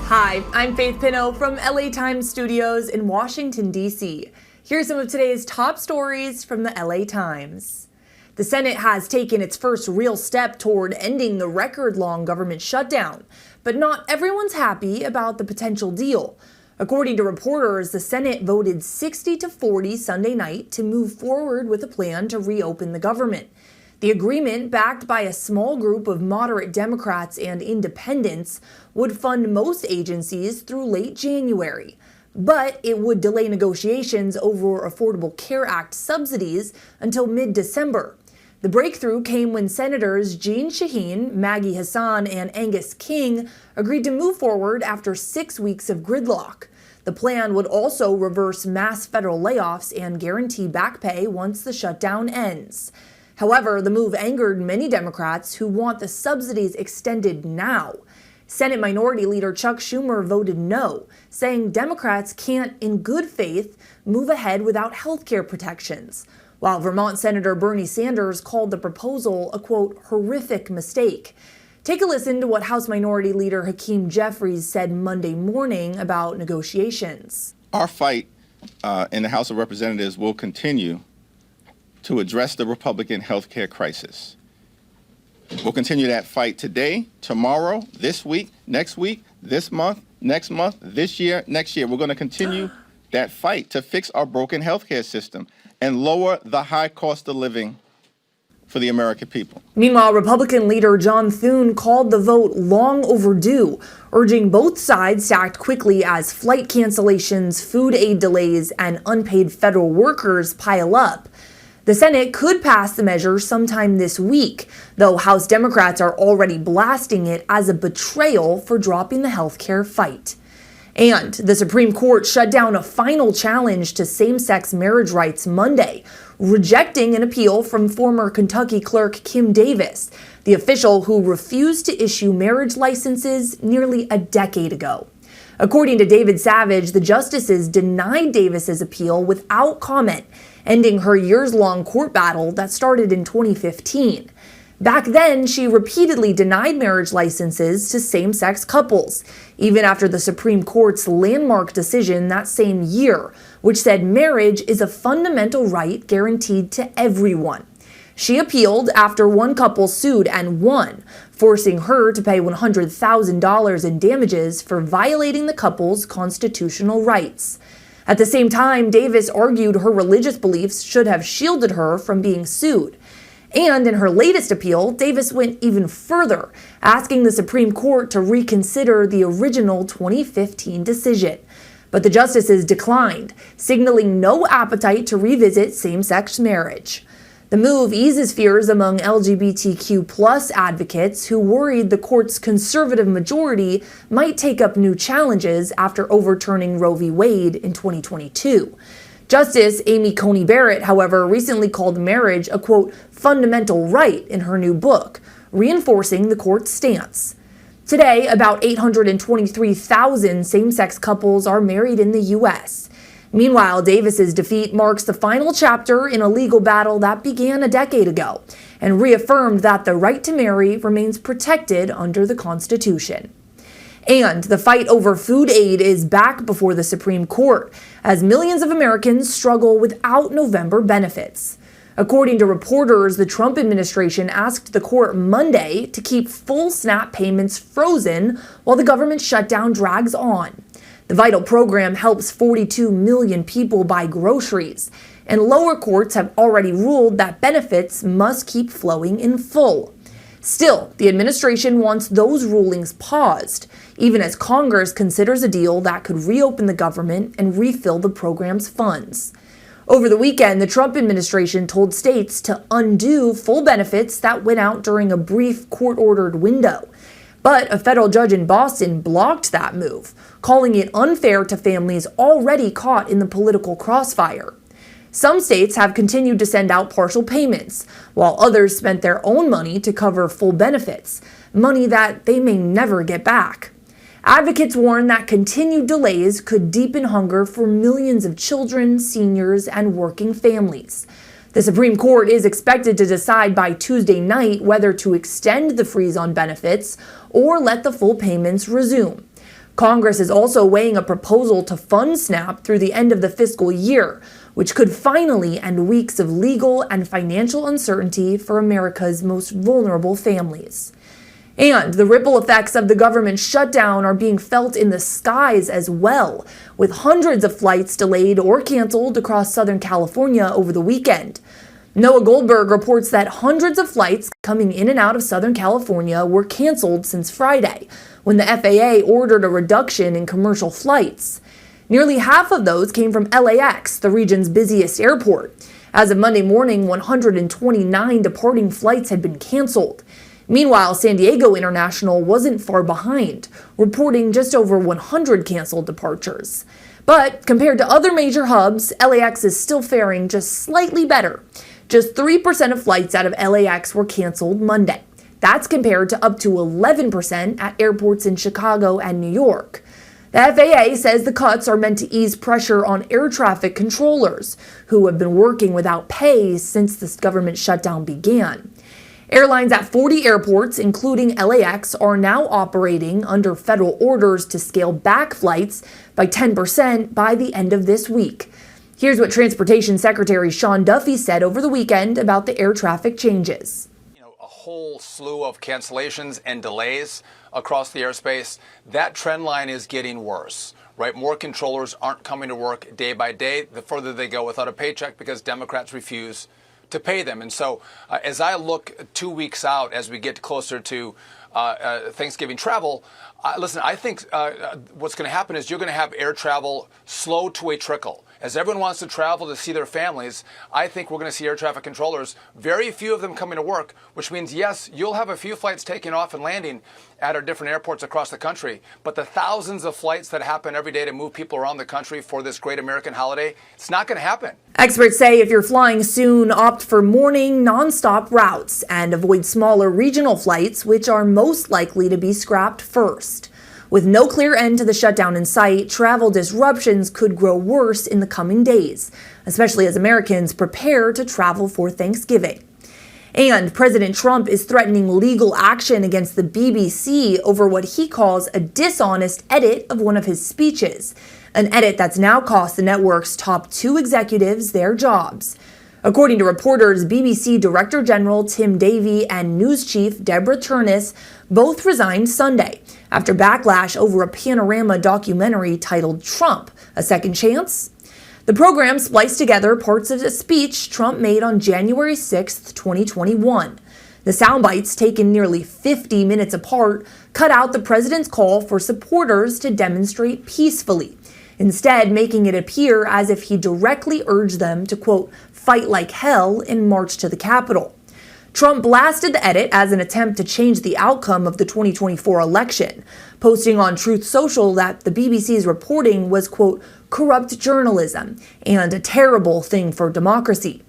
Hi, I'm Faith Pinot from LA Times Studios in Washington, D.C. Here's some of today's top stories from the LA Times. The Senate has taken its first real step toward ending the record-long government shutdown, but not everyone's happy about the potential deal. According to reporters, the Senate voted 60-40 Sunday night to move forward with a plan to reopen the government. The agreement, backed by a small group of moderate Democrats and independents, would fund most agencies through late January. But it would delay negotiations over Affordable Care Act subsidies until mid-December. The breakthrough came when Senators Jeanne Shaheen, Maggie Hassan, and Angus King agreed to move forward after 6 weeks of gridlock. The plan would also reverse mass federal layoffs and guarantee back pay once the shutdown ends. However, the move angered many Democrats who want the subsidies extended now. Senate Minority Leader Chuck Schumer voted no, saying Democrats can't, in good faith, move ahead without health care protections, while Vermont Senator Bernie Sanders called the proposal a, quote, horrific mistake. Take a listen to what House Minority Leader Hakeem Jeffries said Monday morning about negotiations. Our fight in the House of Representatives will continue to address the Republican health care crisis. We'll continue that fight today, tomorrow, this week, this month, next month, this year, next year. We're going to continue that fight to fix our broken health care system and lower the high cost of living for the American people. Meanwhile, Republican leader John Thune called the vote long overdue, urging both sides to act quickly as flight cancellations, food aid delays, and unpaid federal workers pile up. The Senate could pass the measure sometime this week, though House Democrats are already blasting it as a betrayal for dropping the health care fight. And the Supreme Court shut down a final challenge to same-sex marriage rights Monday, rejecting an appeal from former Kentucky clerk Kim Davis, the official who refused to issue marriage licenses nearly a decade ago. According to David Savage, the justices denied Davis's appeal without comment, ending her years-long court battle that started in 2015. Back then, she repeatedly denied marriage licenses to same-sex couples, even after the Supreme Court's landmark decision that same year, which said marriage is a fundamental right guaranteed to everyone. She appealed after one couple sued and won, forcing her to pay $100,000 in damages for violating the couple's constitutional rights. At the same time, Davis argued her religious beliefs should have shielded her from being sued. And in her latest appeal, Davis went even further, asking the Supreme Court to reconsider the original 2015 decision. But the justices declined, signaling no appetite to revisit same-sex marriage. The move eases fears among LGBTQ+ advocates who worried the court's conservative majority might take up new challenges after overturning Roe v. Wade in 2022. Justice Amy Coney Barrett, however, recently called marriage a, quote, fundamental right in her new book, reinforcing the court's stance. Today, about 823,000 same-sex couples are married in the U.S. Meanwhile, Davis's defeat marks the final chapter in a legal battle that began a decade ago and reaffirmed that the right to marry remains protected under the Constitution. And the fight over food aid is back before the Supreme Court as millions of Americans struggle without November benefits. According to reporters, the Trump administration asked the court Monday to keep full SNAP payments frozen while the government shutdown drags on. The vital program helps 42 million people buy groceries, and lower courts have already ruled that benefits must keep flowing in full. Still, the administration wants those rulings paused, even as Congress considers a deal that could reopen the government and refill the program's funds. Over the weekend, the Trump administration told states to undo full benefits that went out during a brief court-ordered window. But a federal judge in Boston blocked that move, calling it unfair to families already caught in the political crossfire. Some states have continued to send out partial payments, while others spent their own money to cover full benefits, money that they may never get back. Advocates warn that continued delays could deepen hunger for millions of children, seniors, and working families. The Supreme Court is expected to decide by Tuesday night whether to extend the freeze on benefits or let the full payments resume. Congress is also weighing a proposal to fund SNAP through the end of the fiscal year, which could finally end weeks of legal and financial uncertainty for America's most vulnerable families. And the ripple effects of the government shutdown are being felt in the skies as well, with hundreds of flights delayed or canceled across Southern California over the weekend. Noah Goldberg reports that hundreds of flights coming in and out of Southern California were canceled since Friday, when the FAA ordered a reduction in commercial flights. Nearly half of those came from LAX, the region's busiest airport. As of Monday morning, 129 departing flights had been canceled. Meanwhile, San Diego International wasn't far behind, reporting just over 100 canceled departures. But compared to other major hubs, LAX is still faring just slightly better. Just 3% of flights out of LAX were canceled Monday. That's compared to up to 11% at airports in Chicago and New York. The FAA says the cuts are meant to ease pressure on air traffic controllers, who have been working without pay since this government shutdown began. Airlines at 40 airports, including LAX, are now operating under federal orders to scale back flights by 10% by the end of this week. Here's what Transportation Secretary Sean Duffy said over the weekend about the air traffic changes. A whole slew of cancellations and delays across the airspace. That trend line is getting worse, right? More controllers aren't coming to work day by day, the further they go without a paycheck because Democrats refuse to pay them. And so as I look 2 weeks out, as we get closer to Thanksgiving travel, listen, I think what's going to happen is you're going to have air travel slow to a trickle. As everyone wants to travel to see their families, I think we're going to see air traffic controllers, very few of them coming to work, which means, yes, you'll have a few flights taking off and landing at our different airports across the country. But the thousands of flights that happen every day to move people around the country for this great American holiday, it's not going to happen. Experts say if you're flying soon, opt for morning, nonstop routes and avoid smaller regional flights, which are most likely to be scrapped first. With no clear end to the shutdown in sight, travel disruptions could grow worse in the coming days, especially as Americans prepare to travel for Thanksgiving. And President Trump is threatening legal action against the BBC over what he calls a dishonest edit of one of his speeches, an edit that's now cost the network's top 2 executives their jobs. According to reporters, BBC Director General Tim Davie and News Chief Deborah Turnus both resigned Sunday after backlash over a Panorama documentary titled Trump, A Second Chance? The program spliced together parts of a speech Trump made on January 6, 2021. The sound bites, taken nearly 50 minutes apart, cut out the president's call for supporters to demonstrate peacefully, instead making it appear as if he directly urged them to, quote, fight like hell and march to the Capitol. Trump blasted the edit as an attempt to change the outcome of the 2024 election, posting on Truth Social that the BBC's reporting was, quote, corrupt journalism and a terrible thing for democracy.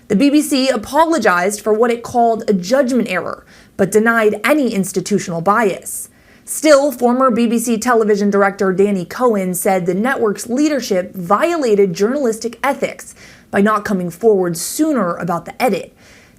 The BBC apologized for what it called a judgment error, but denied any institutional bias. Still, former BBC television director Danny Cohen said the network's leadership violated journalistic ethics by not coming forward sooner about the edit.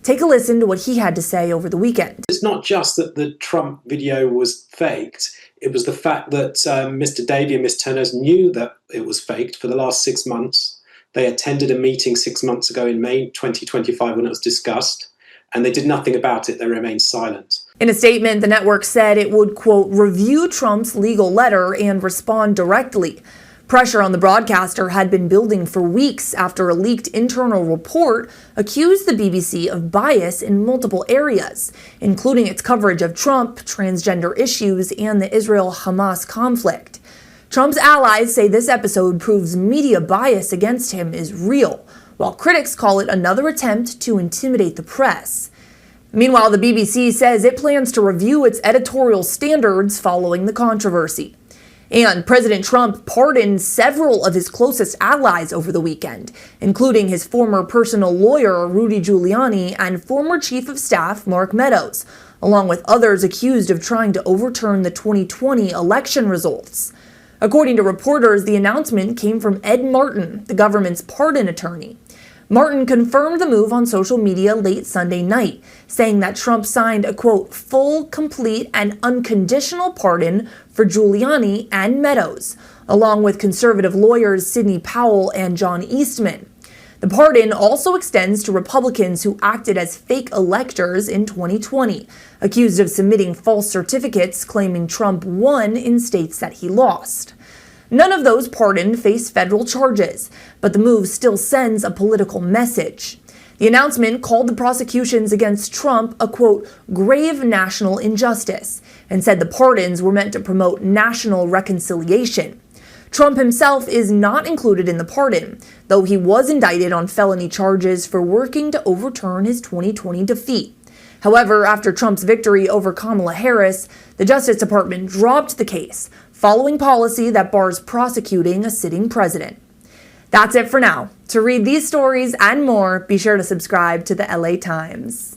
Take a listen to what he had to say over the weekend. It's not just that the Trump video was faked. It was the fact that Mr. Davie and Ms. Turnus knew that it was faked for the last 6 months. They attended a meeting 6 months ago in May 2025 when it was discussed, and they did nothing about it. They remained silent. In a statement, the network said it would, quote, review Trump's legal letter and respond directly. Pressure on the broadcaster had been building for weeks after a leaked internal report accused the BBC of bias in multiple areas, including its coverage of Trump, transgender issues, and the Israel-Hamas conflict. Trump's allies say this episode proves media bias against him is real, while critics call it another attempt to intimidate the press. Meanwhile, the BBC says it plans to review its editorial standards following the controversy. And President Trump pardoned several of his closest allies over the weekend, including his former personal lawyer, Rudy Giuliani, and former chief of staff, Mark Meadows, along with others accused of trying to overturn the 2020 election results. According to reporters, the announcement came from Ed Martin, the government's pardon attorney. Martin confirmed the move on social media late Sunday night, saying that Trump signed a, quote, full, complete, and unconditional pardon for Giuliani and Meadows, along with conservative lawyers Sidney Powell and John Eastman. The pardon also extends to Republicans who acted as fake electors in 2020, accused of submitting false certificates claiming Trump won in states that he lost. None of those pardoned face federal charges, but the move still sends a political message. The announcement called the prosecutions against Trump a, quote, grave national injustice, and said the pardons were meant to promote national reconciliation. Trump himself is not included in the pardon, though he was indicted on felony charges for working to overturn his 2020 defeat. However, after Trump's victory over Kamala Harris, the Justice Department dropped the case, following policy that bars prosecuting a sitting president. That's it for now. To read these stories and more, be sure to subscribe to the LA Times.